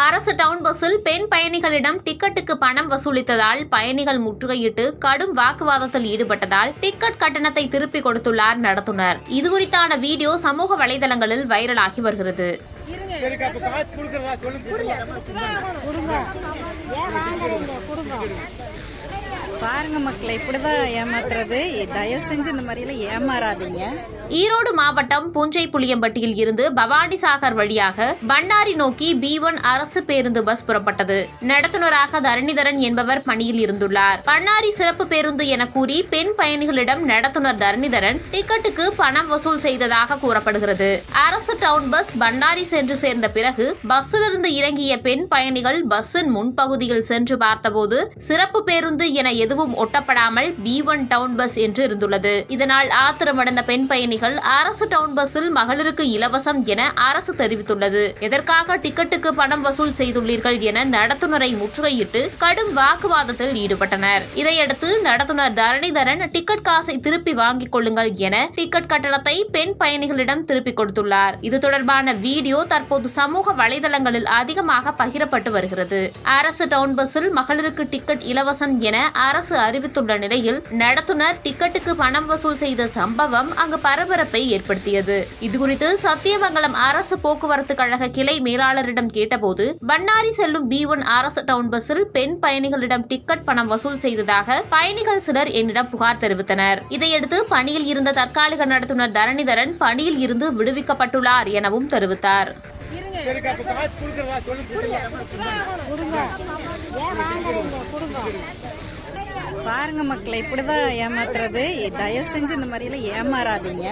அரசு டவுன் பஸ்ஸில் பெண் பயணிகளிடம் டிக்கெட்டுக்கு பணம் வசூலித்ததால் பயணிகள் முற்றுகையிட்டு கடும் வாக்குவாதத்தில் ஈடுபட்டதால் டிக்கெட் கட்டணத்தை திருப்பிக் கொடுத்துள்ளார் நடத்துனர். இதுகுறித்தான வீடியோ சமூக வலைதளங்களில் வைரலாகி வருகிறது. பாருங்க மக்களை, இப்படிதான் ஏமாத்துறது. தயவு செஞ்சு இந்த மாதிரிலாம் ஏமாறாதீங்க. ஈரோடு மாவட்டம் புஞ்சை புளியம்பட்டியில் இருந்து பவானிசாகர் வழியாக பண்ணாரி நோக்கி B1 அரசு பேருந்து பஸ் புறப்பட்டது. நடத்துனராக தரணிதரன் என்பவர் பணியில் இருந்துள்ளார். பண்ணாரி சிறப்பு பேருந்து என கூறி பெண் பயணிகளிடம் நடத்துனர் தரணிதரன் டிக்கெட்டுக்கு பணம் வசூல் செய்ததாக கூறப்படுகிறது. அரசு டவுன் பஸ் பண்ணாரி சென்று சேர்ந்த பிறகு பஸ்ஸிலிருந்து இறங்கிய பெண் பயணிகள் பஸ்ஸின் முன்பகுதியில் சென்று பார்த்தபோது சிறப்பு பேருந்து என எதுவும் ஒட்டப்படாமல் B1 டவுன் பஸ் என்று இருந்துள்ளது. இதனால் ஆத்திரமடைந்த பெண் பயணிகள் அரசு டவுன் பஸ்ஸில் மகளிருக்கு இலவசம் என அரசு தெரிவித்துள்ளது. எதற்காக டிக்கெட்டுக்கு பணம் வசூல் செய்துள்ளீர்கள் என நடத்துனரை முற்றுகையிட்டு கடும் வாக்குவாதத்தில் ஈடுபட்டனர். இதையடுத்து நடத்துனர் தரணிதரன் டிக்கெட் காசை திருப்பி வாங்கிக் கொள்ளுங்கள் என டிக்கெட் கட்டணத்தை பெண் பயணிகளிடம் திருப்பிக் கொடுத்துள்ளார். இது தொடர்பான வீடியோ தற்போது சமூக வலைதளங்களில் அதிகமாக பகிரப்பட்டு வருகிறது. அரசு டவுன் பஸ்ஸில் மகளிருக்கு டிக்கெட் இலவசம் என அரசு அறிவித்துள்ள நிலையில் நடத்துனர் டிக்கெட்டுக்கு பணம் வசூல் செய்த சம்பவம் அங்கு பரபரப்பை ஏற்படுத்தியது. இதுகுறித்து சத்தியமங்கலம் அரசு போக்குவரத்து கழக கிளை மேலாளரிடம் கேட்டபோது பண்ணாரி செல்லும் B1 அரசு டவுன் பஸ்ஸில் பெண் பயணிகளிடம் டிக்கெட் பணம் வசூல் செய்ததாக பயணிகள் சிலர் என்னிடம் புகார் தெரிவித்தனர். இதையடுத்து பணியில் இருந்த தற்காலிக நடத்துனர் தரணிதரன் பணியில் இருந்து விடுவிக்கப்பட்டுள்ளார் எனவும் தெரிவித்தார். பாருங்க மக்களை, இப்படிதான் ஏமாத்துறது. தயவு செஞ்சு இந்த மாதிரிலாம் ஏமாறாதீங்க.